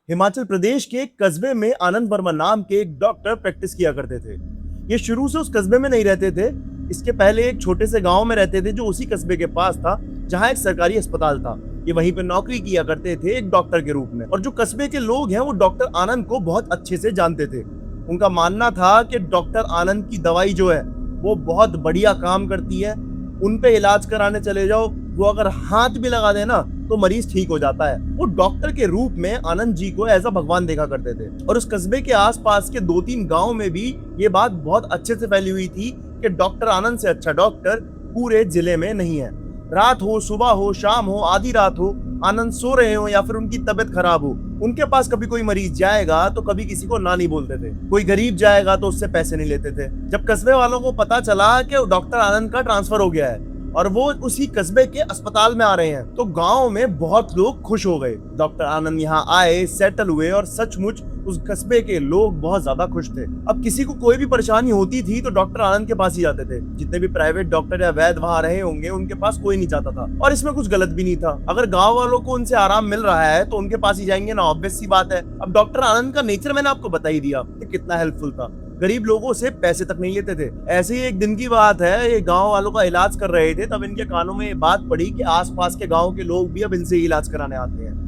हिमाचल प्रदेश के एक कस्बे में आनंद वर्मा नाम के एक डॉक्टर प्रैक्टिस किया करते थे। ये शुरू से उस कस्बे में नहीं रहते थे। इसके पहले एक छोटे से गांव में रहते थे जो उसी कस्बे के पास था, जहां एक सरकारी अस्पताल था। ये वहीं पे नौकरी किया करते थे एक डॉक्टर के रूप में। और जो कस्बे के लोग हैं वो डॉक्टर आनंद को बहुत अच्छे से जानते थे। उनका मानना था कि डॉक्टर आनंद की दवाई जो है वो बहुत बढ़िया काम करती है। उन पे इलाज कराने चले जाओ, वो अगर हाथ भी लगा देना तो मरीज ठीक हो जाता है। वो डॉक्टर के रूप में आनंद जी को एज अ भगवान देखा करते थे। और उस कस्बे के आसपास के 2-3 गांव में भी ये बात बहुत अच्छे से फैली हुई थी कि डॉक्टर आनंद से अच्छा डॉक्टर पूरे जिले में नहीं है। रात हो, सुबह हो, शाम हो, आधी रात हो, आनंद सो रहे हो या फिर उनकी तबीयत खराब हो, उनके पास कभी कोई मरीज जाएगा तो कभी किसी को ना नहीं बोलते थे। कोई गरीब जाएगा तो उससे पैसे नहीं लेते थे। जब कस्बे वालों को पता चला कि डॉक्टर आनंद का ट्रांसफर हो गया है और वो उसी कस्बे के अस्पताल में आ रहे हैं, तो गांव में बहुत लोग खुश हो गए। डॉक्टर आनंद यहाँ आए, सेटल हुए और सचमुच उस कस्बे के लोग बहुत ज्यादा खुश थे। अब किसी को कोई भी परेशानी होती थी तो डॉक्टर आनंद के पास ही जाते थे। जितने भी प्राइवेट डॉक्टर या वैद्य वहां रहे होंगे उनके पास कोई नहीं जाता था, और इसमें कुछ गलत भी नहीं था। अगर गांव वालों को उनसे आराम मिल रहा है तो उनके पास ही जाएंगे ना, ऑब्वियस सी बात है। अब डॉक्टर आनंद का नेचर मैंने आपको बता ही दिया कि कितना हेल्पफुल था। गरीब लोगों से पैसे तक नहीं लेते थे। ऐसे ही एक दिन की बात है, ये गांव वालों का इलाज कर रहे थे, तब इनके कानों में ये बात पड़ी कि आसपास के गांव के लोग भी अब इनसे इलाज कराने आते हैं।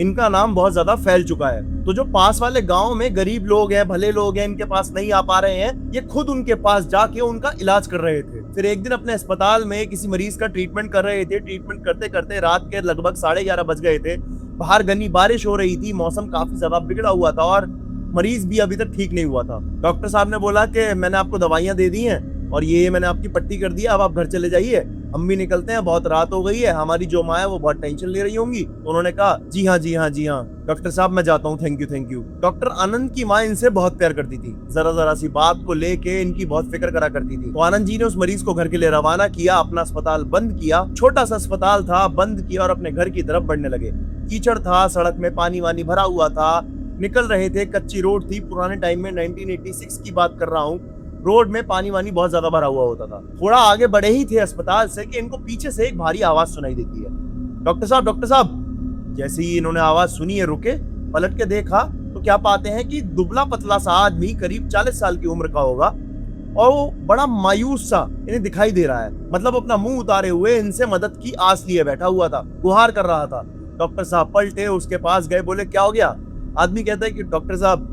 इनका नाम बहुत ज्यादा फैल चुका है। तो जो पास वाले गांव में गरीब लोग हैं, भले लोग हैं, इनके पास नहीं आ पा रहे हैं, ये खुद उनके पास जाके उनका इलाज कर रहे थे। फिर एक दिन अपने अस्पताल में किसी मरीज का ट्रीटमेंट कर रहे थे। ट्रीटमेंट करते करते रात के लगभग 11:30 बज गए थे। बाहर घनी बारिश हो रही थी, मौसम काफी ज्यादा बिगड़ा हुआ था और मरीज भी अभी तक ठीक नहीं हुआ था। डॉक्टर साहब ने बोला कि मैंने आपको दवाइयां दे दी हैं और ये मैंने आपकी पट्टी कर दी है, अब आप घर चले जाइए, हम भी निकलते हैं, बहुत रात हो गई है, हमारी जो माँ है वो बहुत टेंशन ले रही होंगी। तो उन्होंने कहा जी हाँ जी हाँ जी हाँ डॉक्टर साहब, मैं जाता हूँ, thank you thank you. Doctor Anand की माँ इनसे बहुत प्यार करती थी, जरा जरा सी बात को लेके इनकी बहुत फिक्र करा करती थी। तो आनंद जी ने उस मरीज को घर के लिए रवाना किया, अपना अस्पताल बंद किया, छोटा सा अस्पताल था, बंद किया और अपने घर की तरफ बढ़ने लगे। कीचड़ था, सड़क में पानी वानी भरा हुआ था, निकल रहे थे, कच्ची रोड थी। पुराने टाइम में 1986 की बात कर रहा हूँ, रोड में पानी वानी बहुत ज्यादा भरा हुआ होता था। थोड़ा आगे बढ़े ही थे अस्पताल से कि इनको पीछे से एक भारी आवाज सुनाई देती है, डॉक्टर साहब डॉक्टर साहब। जैसे ही इन्होंने आवाज सुनी है, रुके, पलट के देखा तो क्या पाते हैं कि दुबला पतला सा आदमी करीब 40 साल की उम्र का होगा और वो बड़ा मायूस सा इन्हें दिखाई दे रहा है। मतलब अपना मुंह उतारे हुए इनसे मदद की आस लिए बैठा हुआ था, गुहार कर रहा था। डॉक्टर साहब पलटे, उसके पास गए, बोले क्या हो गया? आदमी कहता है कि डॉक्टर साहब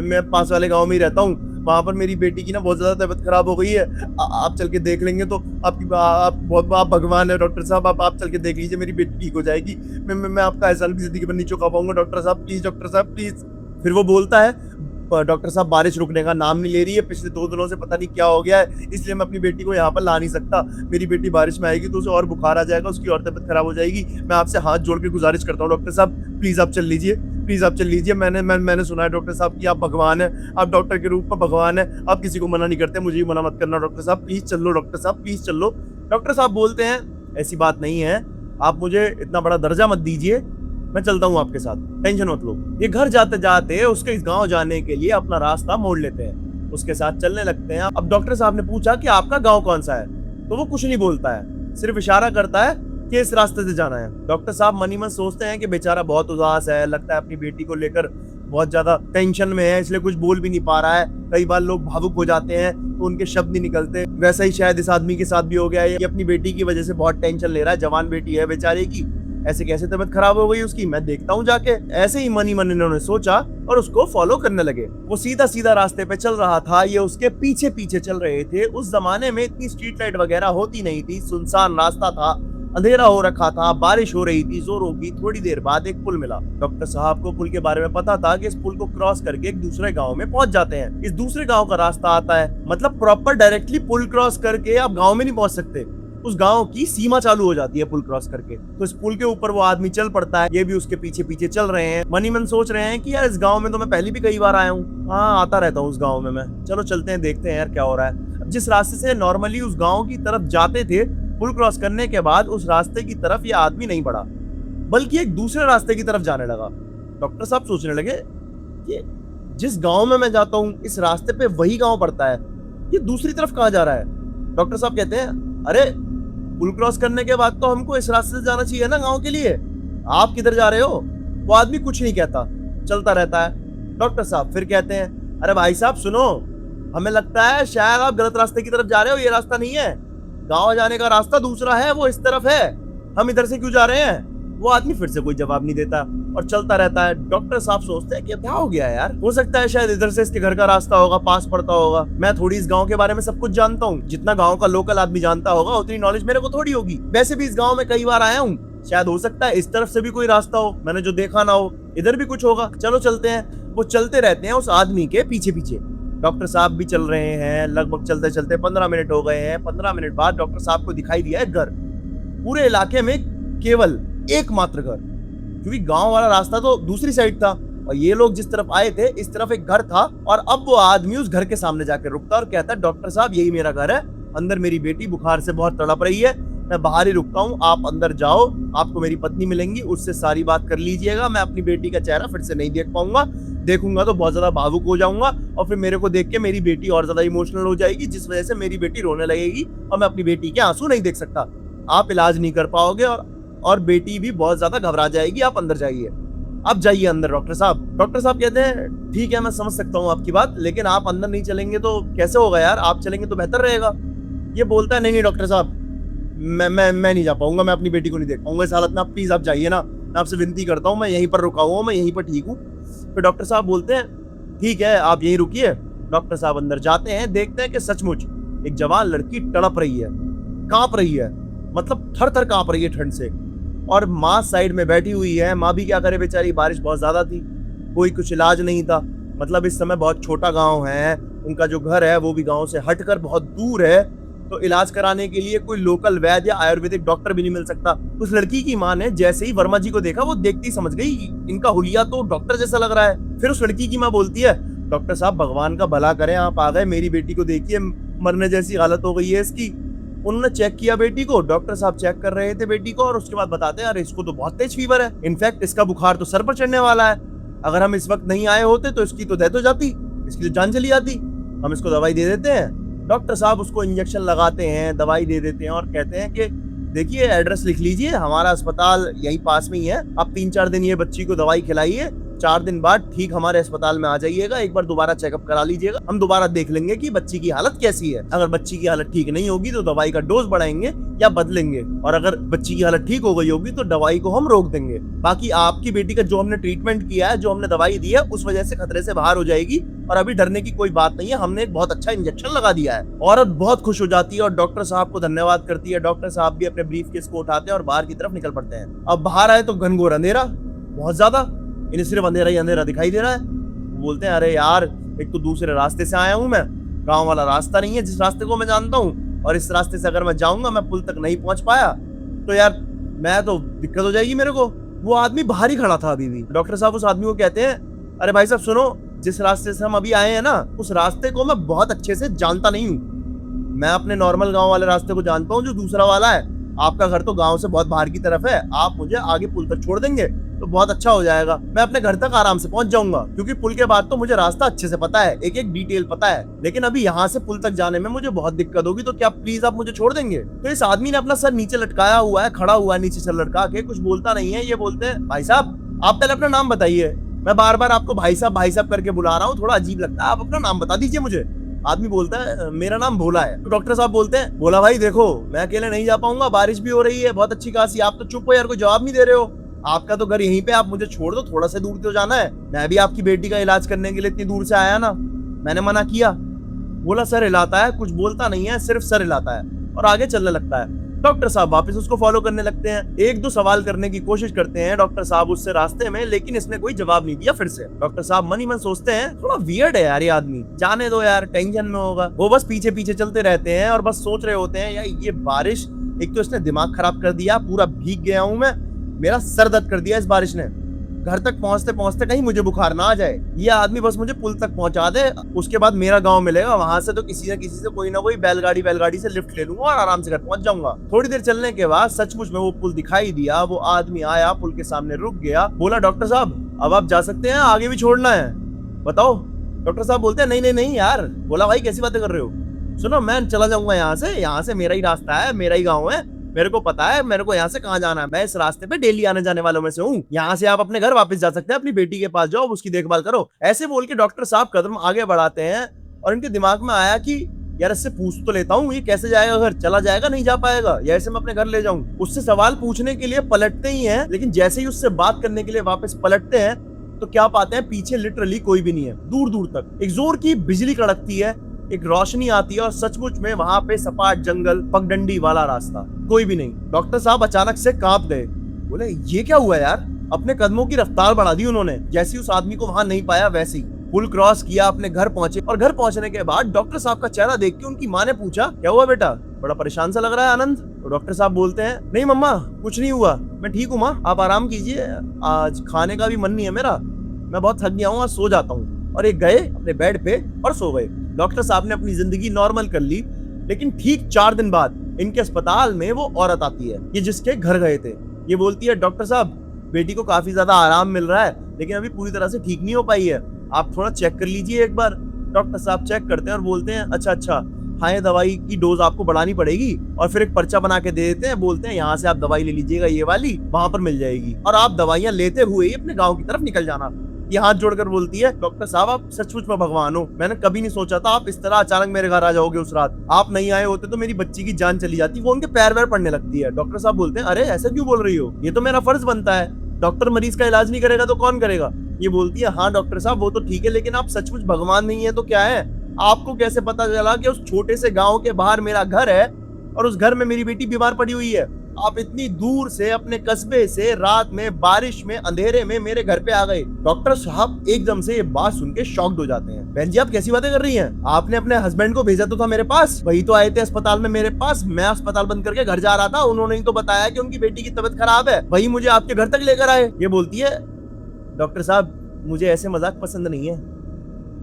मैं पास वाले गांव में ही रहता हूँ, वहां पर मेरी बेटी की ना बहुत ज्यादा तबीयत खराब हो गई है, आप चल के देख लेंगे तो आप भगवान है डॉक्टर साहब, आप चल के देख लीजिए, मेरी बेटी ठीक हो जाएगी। मैं आपका एहसान भी जिंदगी पर नहीं चुका पाऊंगा डॉक्टर साहब, प्लीज डॉक्टर साहब प्लीज। फिर वो बोलता है डॉक्टर साहब बारिश रुकने का नाम नहीं ले रही है, पिछले 2 दिनों से पता नहीं क्या हो गया है, इसलिए मैं अपनी बेटी को यहाँ पर ला नहीं सकता। मेरी बेटी बारिश में आएगी तो उसे और बुखार आ जाएगा, उसकी और तबीयत खराब हो जाएगी। मैं आपसे हाथ जोड़ के गुजारिश करता हूँ डॉक्टर साहब, प्लीज आप चल लीजिए, प्लीज आप चल लीजिए। मैंने सुना है डॉक्टर साहब कि आप भगवान है, आप डॉक्टर के रूप में भगवान है, आप किसी को मना नहीं करते, मुझे ही मना मत करना डॉक्टर साहब, प्लीज चल लो डॉक्टर साहब, प्लीज चल लो। डॉक्टर साहब बोलते हैं ऐसी बात नहीं है, आप मुझे इतना बड़ा दर्जा मत दीजिए, मैं चलता हूँ आपके साथ, टेंशन मत लो। ये घर जाते जाते उसके इस गांव जाने के लिए अपना रास्ता मोड़ लेते हैं, उसके साथ चलने लगते हैं। अब डॉक्टर साहब ने पूछा कि आपका गांव कौन सा है, तो वो कुछ नहीं बोलता है, सिर्फ इशारा करता है कि इस रास्ते से जाना है। डॉक्टर साहब मन ही मन सोचते हैं कि बेचारा बहुत उदास है, लगता है अपनी बेटी को लेकर बहुत ज्यादा टेंशन में है, इसलिए कुछ बोल भी नहीं पा रहा है। कई बार लोग भावुक हो जाते हैं तो उनके शब्द नहीं निकलते, वैसा ही शायद इस आदमी के साथ भी हो गया है। ये अपनी बेटी की वजह से बहुत टेंशन ले रहा है, जवान बेटी है बेचारे की, ऐसे कैसे तबीयत खराब हो गई उसकी, मैं देखता हूँ जाके। ऐसे ही मन इन्होंने सोचा और उसको फॉलो करने लगे। वो सीधा सीधा रास्ते पे चल रहा था, ये उसके पीछे पीछे चल रहे थे। उस जमाने में इतनी स्ट्रीट लाइट वगैरह होती नहीं थी, सुनसान रास्ता था, अंधेरा हो रखा था, बारिश हो रही थी जोरों की। थोड़ी देर बाद एक पुल मिला। डॉक्टर साहब को पुल के बारे में पता था कि इस पुल को क्रॉस करके एक दूसरे गांव में पहुंच जाते हैं। इस दूसरे गांव का रास्ता आता है, मतलब प्रॉपर डायरेक्टली पुल क्रॉस करके आप गांव में नहीं पहुंच सकते, उस गांव की सीमा चालू हो जाती है पुल क्रॉस करके। तो इस पुल के ऊपर वो आदमी चल पड़ता है, ये भी उसके पीछे पीछे चल रहे हैं। मन ही मन सोच रहे हैं कि यार इस गांव में तो मैं पहले भी कई बार आया हूँ, हाँ आता रहता हूँ उस गांव में मैं, चलो चलते हैं देखते हैं यार क्या हो रहा है। जिस रास्ते से नॉर्मली उस गांव की तरफ जाते थे, पुल क्रॉस करने के बाद उस रास्ते की तरफ ये आदमी नहीं बढ़ा, बल्कि एक दूसरे रास्ते की तरफ जाने लगा। डॉक्टर साहब सोचने लगे कि जिस गांव में मैं जाता हूँ इस रास्ते पे वही गांव पड़ता है, ये दूसरी तरफ कहाँ जा रहा है। डॉक्टर साहब कहते हैं अरे पुल क्रॉस करने के बाद तो हमको इस रास्ते से जाना चाहिए ना गांव के लिए, आप किधर जा रहे हो? वो आदमी कुछ नहीं कहता, चलता रहता है। डॉक्टर साहब फिर कहते हैं, अरे भाई साहब सुनो, हमें लगता है शायद आप गलत रास्ते की तरफ जा रहे हो, ये रास्ता नहीं है, गांव जाने का रास्ता दूसरा है, वो इस तरफ है, हम इधर से क्यों जा रहे हैं। वो आदमी फिर से कोई जवाब नहीं देता और चलता रहता है। डॉक्टर साहब सोचते हैं कि क्या हो गया यार, हो सकता है शायद इधर से इसके घर का रास्ता होगा, पास पड़ता होगा, मैं थोड़ी इस गांव के बारे में सब कुछ जानता हूँ, जितना गांव का लोकल आदमी जानता होगा उतनी नॉलेज मेरे को थोड़ी होगी, वैसे भी इस गांव में कई बार आया हूँ, शायद हो सकता है इस तरफ से भी कोई रास्ता हो, मैंने जो देखा ना हो, इधर भी कुछ होगा, चलो चलते हैं। वो चलते रहते हैं उस आदमी के पीछे पीछे। डॉक्टर साहब भी चल रहे हैं, लगभग चलते चलते 15 मिनट हो गए हैं। 15 मिनट बाद डॉक्टर साहब को दिखाई दिया एक घर, पूरे इलाके में केवल एकमात्र घर, क्योंकि गांव वाला रास्ता तो दूसरी साइड था और ये लोग जिस तरफ आए थे इस तरफ एक घर था। और अब वो आदमी उस घर के सामने जाकर रुकता और कहता है, डॉक्टर साहब यही मेरा घर है, अंदर मेरी बेटी बुखार से बहुत तड़प रही है, मैं बाहर ही रुकता हूँ, आप अंदर जाओ, आपको मेरी पत्नी मिलेंगी, उससे सारी बात कर लीजिएगा, मैं अपनी बेटी का चेहरा फिर से नहीं देख पाऊंगा, देखूंगा तो बहुत ज्यादा भावुक हो जाऊंगा और फिर मेरे को देख के मेरी बेटी और ज्यादा इमोशनल हो जाएगी, जिस वजह से मेरी बेटी रोने लगेगी और मैं अपनी बेटी के आंसू नहीं देख सकता, आप इलाज नहीं कर पाओगे और बेटी भी बहुत ज्यादा घबरा जाएगी, आप अंदर जाइए, आप जाइए अंदर डॉक्टर साहब। डॉक्टर साहब कहते हैं, ठीक है मैं समझ सकता हूँ आपकी बात, लेकिन आप अंदर नहीं चलेंगे तो कैसे होगा यार, आप चलेंगे तो बेहतर रहेगा। ये बोलता है, नहीं नहीं डॉक्टर साहब, मैं नहीं जा पाऊंगा, मैं अपनी बेटी को नहीं देख पाऊंगा इस हालत में, आप प्लीज आप जाइए ना, मैं आपसे विनती करता हूँ, मैं यहीं पर रुका हुआ हूँ, मैं यहीं पर ठीक हूँ। फिर डॉक्टर साहब बोलते हैं, ठीक है आप यहीं रुकिए। डॉक्टर साहब अंदर जाते हैं, देखते हैं कि सचमुच एक जवान लड़की तड़प रही है, कांप रही है, मतलब थर थर कांप रही है ठंड से, और माँ साइड में बैठी हुई है। माँ भी क्या करे बेचारी, बारिश बहुत ज्यादा थी, कोई कुछ इलाज नहीं था, मतलब इस समय बहुत छोटा गांव है, उनका जो घर है वो भी गांव से हटकर बहुत दूर है, तो इलाज कराने के लिए कोई लोकल वैद्य या आयुर्वेदिक डॉक्टर भी नहीं मिल सकता। उस लड़की की माँ ने जैसे ही वर्मा जी को देखा, वो देखती समझ गई इनका हुलिया तो डॉक्टर जैसा लग रहा है। फिर उस लड़की की माँ बोलती है, डॉक्टर साहब भगवान का भला करें, आप आ गए, मेरी बेटी को देखिए, मरने जैसी हालत हो गई है इसकी। उन्होंने चेक किया बेटी को, डॉक्टर साहब चेक कर रहे थे बेटी को, और उसके बाद बताते हैं, अरे इसको तो बहुत तेज फीवर है, इनफैक्ट इसका बुखार तो सर पर चढ़ने वाला है, अगर हम इस वक्त नहीं आए होते तो इसकी तो डेथ हो जाती, इसकी तो जान चली जाती, हम इसको दवाई दे देते हैं। डॉक्टर साहब उसको इंजेक्शन लगाते हैं, दवाई दे देते हैं और कहते हैं कि देखिए एड्रेस लिख लीजिए, हमारा अस्पताल यहीं पास में ही है, आप 3-4 दिन ये बच्ची को दवाई खिलाइए, 4 दिन बाद ठीक हमारे अस्पताल में आ जाइएगा, एक बार दोबारा चेकअप करा लीजिएगा, हम दोबारा देख लेंगे कि बच्ची की हालत कैसी है, अगर बच्ची की हालत ठीक नहीं होगी तो दवाई का डोज बढ़ाएंगे या बदलेंगे, और अगर बच्ची की हालत ठीक हो गई होगी तो दवाई को हम रोक देंगे, बाकी आपकी बेटी का जो हमने ट्रीटमेंट किया है, जो हमने दवाई दी है, उस वजह से खतरे से बाहर हो जाएगी और अभी डरने की कोई बात नहीं है, हमने एक बहुत अच्छा इंजेक्शन लगा दिया है। औरत बहुत खुश हो जाती है और डॉक्टर साहब को धन्यवाद करती है। डॉक्टर साहब भी अपने ब्रीफकेस को उठाते हैं और बाहर की तरफ निकल पड़ते हैं। अब बाहर आए तो घनघोर अंधेरा, बहुत ज्यादा, इन्हें सिर्फ अंधेरा ही अंधेरा दिखाई दे रहा है। वो बोलते हैं, अरे यार एक तो दूसरे रास्ते से आया हूँ मैं, गाँव वाला रास्ता नहीं है जिस रास्ते को मैं जानता हूँ, और इस रास्ते से अगर मैं जाऊंगा, मैं पुल तक नहीं पहुंच पाया तो यार मैं तो दिक्कत हो जाएगी मेरे को। वो आदमी बाहर ही खड़ा था अभी भी। डॉक्टर साहब उस आदमी को कहते हैं, अरे भाई साहब सुनो, जिस रास्ते से हम अभी आए हैं ना, उस रास्ते को मैं बहुत अच्छे से जानता नहीं हूँ, मैं अपने नॉर्मल गांव वाले रास्ते को जानता हूँ जो दूसरा वाला है, आपका घर तो गांव से बहुत बाहर की तरफ है, आप मुझे आगे पुल तक छोड़ देंगे तो बहुत अच्छा हो जाएगा, मैं अपने घर तक आराम से पहुंच जाऊंगा, क्योंकि पुल के बाद तो मुझे रास्ता अच्छे से पता है, एक एक डिटेल पता है, लेकिन अभी यहाँ से पुल तक जाने में मुझे बहुत दिक्कत होगी, तो क्या प्लीज आप मुझे छोड़ देंगे। तो इस आदमी ने अपना सर नीचे लटकाया हुआ है, खड़ा हुआ है नीचे सर लटका के, कुछ बोलता नहीं है। ये बोलते हैं, भाई साहब आप पहले अपना नाम बताइए, मैं बार बार आपको भाई साहब करके बुला रहा हूँ, थोड़ा अजीब लगता है, आप अपना नाम बता दीजिए मुझे। आदमी बोलता है, मेरा नाम भोला है। तो डॉक्टर साहब बोलते हैं, भोला भाई देखो मैं अकेले नहीं जा पाऊंगा, बारिश भी हो रही है बहुत अच्छी खासी, आप तो चुप हो यार, कोई जवाब नहीं दे रहे हो, आपका तो घर यहीं पे, आप मुझे छोड़ दो, थोड़ा सा दूर तो जाना है, मैं भी आपकी बेटी का इलाज करने के लिए इतनी दूर से आया ना, मैंने मना किया। बोला सर हिलाता है, कुछ बोलता नहीं है, सिर्फ सर हिलाता है और आगे चलने लगता है। डॉक्टर साहब वापस उसको फॉलो करने लगते हैं, 1-2 सवाल करने की कोशिश करते हैं डॉक्टर साहब उससे रास्ते में, लेकिन इसने कोई जवाब नहीं दिया। फिर से डॉक्टर साहब मन ही मन सोचते हैं, थोड़ा वियर्ड है यार ये आदमी, जाने दो यार, टेंशन में होगा। वो बस पीछे पीछे चलते रहते हैं और बस सोच रहे होते हैं, यार ये बारिश, एक तो इसने दिमाग खराब कर दिया, पूरा भीग गया हूं मैं, मेरा सर दर्द कर दिया इस बारिश ने, घर तक पहुंचते पहुंचते कहीं मुझे बुखार ना आ जाए, ये आदमी बस मुझे पुल तक पहुंचा दे, उसके बाद मेरा गांव मिलेगा, वहां से तो किसी न किसी से कोई ना कोई बैलगाड़ी से लिफ्ट ले लूंगा और आराम से घर पहुंच जाऊंगा। थोड़ी देर चलने के बाद सचमुच में वो पुल दिखाई दिया, वो आदमी आया, पुल के सामने रुक गया, बोला डॉक्टर साहब अब आप जा सकते हैं, आगे भी छोड़ना है, बताओ। डॉक्टर साहब बोलते हैं, नहीं नहीं यार। बोला भाई कैसी बातें कर रहे हो, सुनो मैं चला जाऊंगा यहाँ से मेरा ही रास्ता है, मेरा ही गाँव है, मेरे को पता है मेरे को यहाँ से कहाँ जाना है, मैं इस रास्ते पे डेली आने जाने वालों में से हूँ, यहाँ से आप अपने घर वापस जा सकते हैं, अपनी बेटी के पास जाओ, उसकी देखभाल करो। ऐसे बोल के डॉक्टर साहब कदम आगे बढ़ाते हैं और इनके दिमाग में आया कि यार इससे पूछ तो लेता हूँ ये कैसे जाएगा घर, चला जाएगा नहीं जा पाएगा, या ऐसे मैं अपने घर ले जाऊं। उससे सवाल पूछने के लिए पलटते ही हैं, लेकिन जैसे ही उससे बात करने के लिए वापस पलटते हैं तो क्या पाते हैं, पीछे लिटरली कोई भी नहीं है। दूर दूर तक एक जोर की बिजली कड़कती है, एक रोशनी आती है और सचमुच में वहां पे सपाट जंगल, पगडंडी वाला रास्ता, कोई भी नहीं। डॉक्टर साहब अचानक से कांप गए, बोले ये क्या हुआ यार। अपने कदमों की रफ्तार बढ़ा दी उन्होंने, जैसे उस आदमी को वहां नहीं पाया वैसे ही पुल क्रॉस किया, अपने घर पहुंचे और घर पहुंचने के बाद डॉक्टर साहब का चेहरा देख के उनकी माँ ने पूछा, क्या हुआ बेटा, बड़ा परेशान सा लग रहा है आनंद। तो डॉक्टर साहब बोलते हैं, नहीं मम्मा कुछ नहीं हुआ, मैं ठीक हूँ माँ, आप आराम कीजिए, आज खाने का भी मन नहीं है मेरा, मैं बहुत थक गया हूँ, आज सो जाता हूँ। और एक गए अपने बेड पे और सो गए। डॉक्टर साहब ने अपनी जिंदगी नॉर्मल कर ली। लेकिन ठीक 4 दिन बाद इनके अस्पताल में वो औरत आती है, ये जिसके घर गए थे। ये बोलती है, डॉक्टर साहब बेटी को काफी ज्यादा आराम मिल रहा है, लेकिन अभी पूरी तरह से ठीक नहीं हो पाई है, आप थोड़ा चेक कर लीजिए एक बार। डॉक्टर साहब चेक करते हैं और बोलते हैं, अच्छा हाँ ये दवाई की डोज आपको बढ़ानी पड़ेगी, और फिर एक पर्चा बना के दे देते हैं, बोलते हैं यहाँ से आप दवाई ले लीजिएगा, ये वाली वहां पर मिल जाएगी, और आप दवाइयां लेते हुए ही अपने गाँव की तरफ निकल जाना। ये हाथ जोड़कर बोलती है, डॉक्टर साहब आप सचमुच में भगवान हो, मैंने कभी नहीं सोचा था आप इस तरह अचानक मेरे घर आ जाओगे। उस रात आप नहीं आए होते तो मेरी बच्ची की जान चली जाती। वो उनके पैर वैर पड़ने लगती है। डॉक्टर साहब बोलते हैं, अरे ऐसा क्यों बोल रही हो, ये तो मेरा फर्ज बनता है, डॉक्टर मरीज का इलाज नहीं करेगा तो कौन करेगा। ये बोलती है, हाँ डॉक्टर साहब वो तो ठीक है, लेकिन आप सचमुच भगवान नहीं है तो क्या है, आपको कैसे पता चला कि उस छोटे से गांव के बाहर मेरा घर है और उस घर में मेरी बेटी बीमार पड़ी हुई है। आप इतनी दूर से अपने कस्बे से रात में बारिश में अंधेरे में मेरे घर पे आ गए। डॉक्टर साहब एकदम से ये बात सुन के शॉक्ड हो जाते हैं। बहन जी आप कैसी बातें कर रही हैं, आपने अपने हस्बैंड को भेजा तो था मेरे पास, वही तो आए थे अस्पताल में मेरे पास, मैं अस्पताल बंद करके घर जा रहा था, उन्होंने ही तो बताया कि उनकी बेटी की तबीयत खराब है, वही मुझे आपके घर तक लेकर आए। ये बोलती है, डॉक्टर साहब मुझे ऐसे मजाक पसंद नहीं है,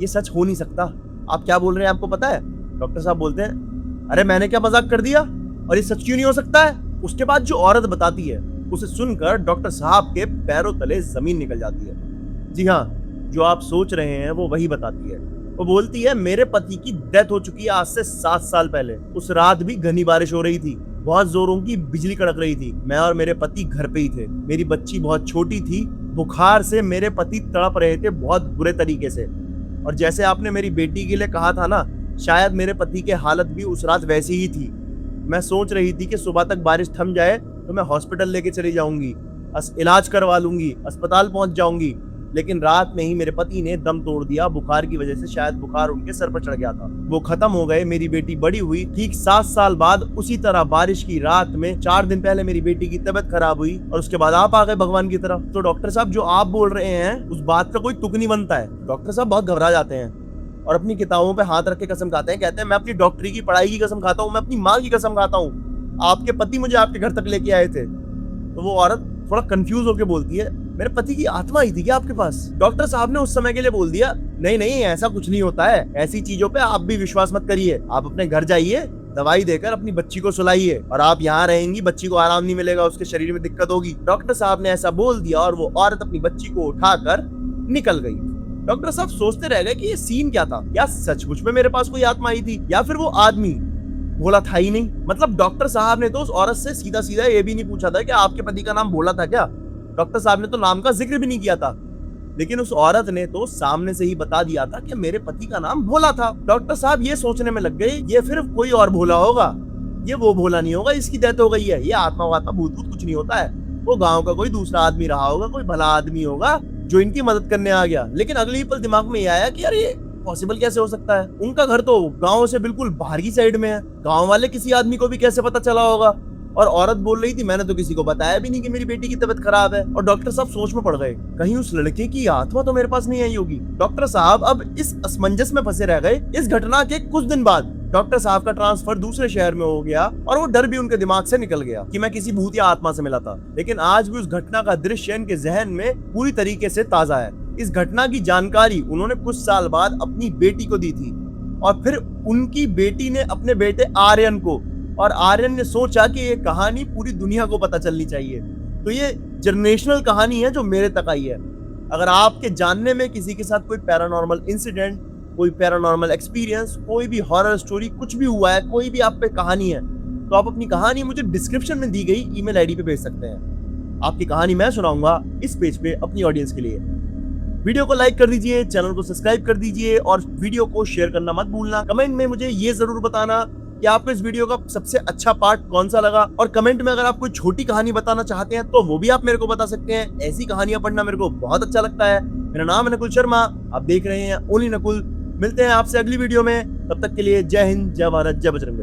ये सच हो नहीं सकता, आप क्या बोल रहे हैं आपको पता है। डॉक्टर साहब बोलते हैं, अरे मैंने क्या मजाक कर दिया, और ये सच क्यों नहीं हो सकता है। उसके बाद जो औरत बताती है उसे सुनकर डॉक्टर साहब के पैरों तले जमीन निकल जाती है। जी हाँ, जो आप सोच रहे हैं वो वही बताती है। वो बोलती है, मेरे पति की डेथ हो चुकी है आज से 7 साल पहले। उस रात भी घनी बारिश हो रही थी, बहुत जोरों की बिजली कड़क रही थी, मैं और मेरे पति घर पे ही थे, मेरी बच्ची बहुत छोटी थी, बुखार से मेरे पति तड़प रहे थे बहुत बुरे तरीके से, और जैसे आपने मेरी बेटी के लिए कहा था ना, शायद मेरे पति की हालत भी उस रात वैसी ही थी। मैं सोच रही थी कि सुबह तक बारिश थम जाए तो मैं हॉस्पिटल लेके चली जाऊंगी, इलाज करवा लूंगी, अस्पताल पहुंच जाऊंगी, लेकिन रात में ही मेरे पति ने दम तोड़ दिया बुखार की वजह से, शायद बुखार उनके सर पर चढ़ गया था, वो खत्म हो गए। मेरी बेटी बड़ी हुई, ठीक 7 साल बाद उसी तरह बारिश की रात में 4 दिन पहले मेरी बेटी की तबीयत खराब हुई, और उसके बाद आप आ गए भगवान की तरफ। तो डॉक्टर साहब जो आप बोल रहे हैं उस बात का कोई तुक नहीं बनता है। डॉक्टर साहब बहुत घबरा जाते हैं और अपनी किताबों पे हाथ रख के कसम खाते हैं, कहते हैं, मैं अपनी डॉक्टरी की पढ़ाई की कसम खाता हूँ, मैं अपनी माँ की कसम खाता हूँ, आपके पति मुझे आपके घर तक लेके आए थे। तो वो औरत थोड़ा कंफ्यूज होकर बोलती है, मेरे पति की आत्मा आई थी क्या आपके पास। डॉक्टर साहब ने उस समय के लिए बोल दिया, नहीं नहीं ऐसा कुछ नहीं होता है, ऐसी चीजों पे आप भी विश्वास मत करिए, आप अपने घर जाइए, दवाई देकर अपनी बच्ची को सुलाइए, और आप यहाँ रहेंगी बच्ची को आराम नहीं मिलेगा, उसके शरीर में दिक्कत होगी। डॉक्टर साहब ने ऐसा बोल दिया और वो औरत अपनी बच्ची को उठाकर निकल गई। डॉक्टर साहब सोचते रह गए कि ये सीन क्या था, या सचमुच में मेरे पास कोई आत्मा आई थी, या फिर वो आदमी भोला था ही नहीं। मतलब डॉक्टर साहब ने तो उस औरत से सीधा सीधा ये भी नहीं पूछा था कि आपके पति का नाम भोला था क्या, डॉक्टर साहब ने तो नाम का जिक्र भी नहीं किया था, लेकिन उस औरत ने तो सामने से ही बता दिया था कि मेरे पति का नाम भोला था। डॉक्टर साहब ये सोचने में लग गए, ये फिर कोई और भोला होगा, ये वो भोला नहीं होगा, इसकी डेथ हो गई है, ये आत्मा वात्मा भूत भूत कुछ नहीं होता है, वो गाँव का कोई दूसरा आदमी रहा होगा, कोई भला आदमी होगा जो इनकी मदद करने आ गया। लेकिन अगले ही पल दिमाग में ये आया कि यार ये पॉसिबल कैसे हो सकता है, उनका घर तो गांव से बिल्कुल बाहर की साइड में है, गांव वाले किसी आदमी को भी कैसे पता चला होगा। और औरत बोल रही थी, मैंने तो किसी को बताया भी नहीं कि मेरी बेटी की तबीयत खराब है। और डॉक्टर साहब सोच में पड़ गए, कहीं उस लड़के की आत्मा तो मेरे पास नहीं आई होगी। डॉक्टर साहब अब इस असमंजस में फंसे रह गए। इस घटना के कुछ दिन बाद डॉक्टर साहब का ट्रांसफर दूसरे शहर में हो गया और वो डर भी उनके दिमाग से निकल गया कि मैं किसी भूत या आत्मा से मिला था। लेकिन आज भी उस घटना का दृश्य इनके जहन में पूरी तरीके से ताजा है। इस घटना की जानकारी उन्होंने कुछ साल बाद अपनी बेटी को दी थी, और फिर उनकी बेटी ने अपने बेटे आर्यन को, और आर्यन ने सोचा कि ये कहानी पूरी दुनिया को पता चलनी चाहिए। तो ये जनरेशनल कहानी है जो मेरे तक आई है। अगर आपके जानने में किसी के साथ कोई पैरानॉर्मल इंसिडेंट, कोई पैरानॉर्मल एक्सपीरियंस, कोई भी हॉरर स्टोरी, कुछ भी हुआ है, कोई भी आप पे कहानी है, तो आप अपनी कहानी मुझे डिस्क्रिप्शन में दी गई ईमेल आईडी पे भेज सकते हैं। आपकी कहानी मैं सुनाऊंगा इस पेज पे अपनी ऑडियंस के लिए। वीडियो को लाइक कर दीजिए, चैनल को सब्सक्राइब कर दीजिए और वीडियो को शेयर करना मत भूलना। कमेंट में मुझे ये जरूर बताना कि आपको इस वीडियो का सबसे अच्छा पार्ट कौन सा लगा, और कमेंट में अगर आप कोई छोटी कहानी बताना चाहते हैं तो वो भी आप मेरे को बता सकते हैं। ऐसी कहानियां पढ़ना मेरे को बहुत अच्छा लगता है। मेरा नाम है नकुल शर्मा, आप देख रहे हैं ओनली नकुल। मिलते हैं आपसे अगली वीडियो में, तब तक के लिए जय हिंद, जय भारत, जय बजरंग बली।